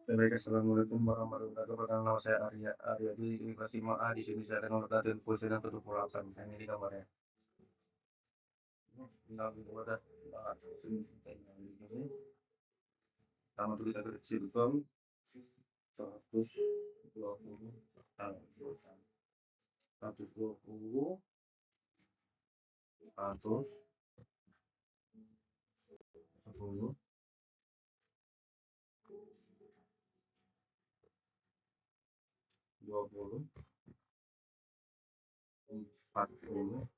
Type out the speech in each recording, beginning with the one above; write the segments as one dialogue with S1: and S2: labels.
S1: Baik, assalamualaikum warahmatullahi wabarakatuh. Perkenalkan nama saya Aryadi ini kelas 5A di sini saya akan memperkenalkan puisi yang 78. Nah, ini gambarnya. Nah, itu ada sini ini. Sama tuh kita kecil com 120 120 110 20 40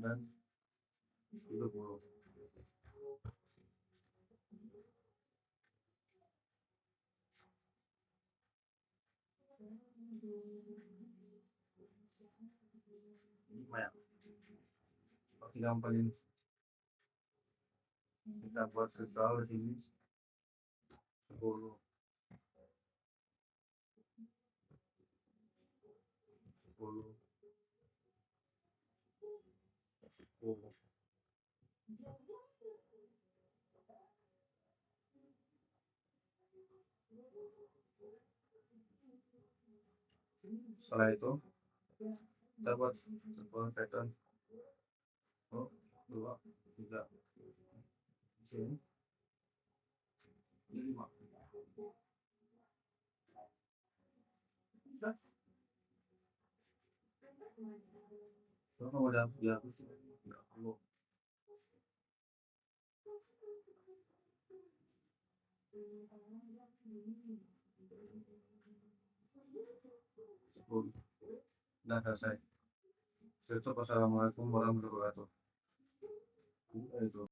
S1: dan 30. Banyak. Oke, gampang ini. Kita buat sekal di sini 10 10 10. Setelah itu kita buat pattern 1 2 3 sini 5. Kalau udah dihapus nggak perlu. Udah selesai. Assalamualaikum warahmatullahi wabarakatuh. Itu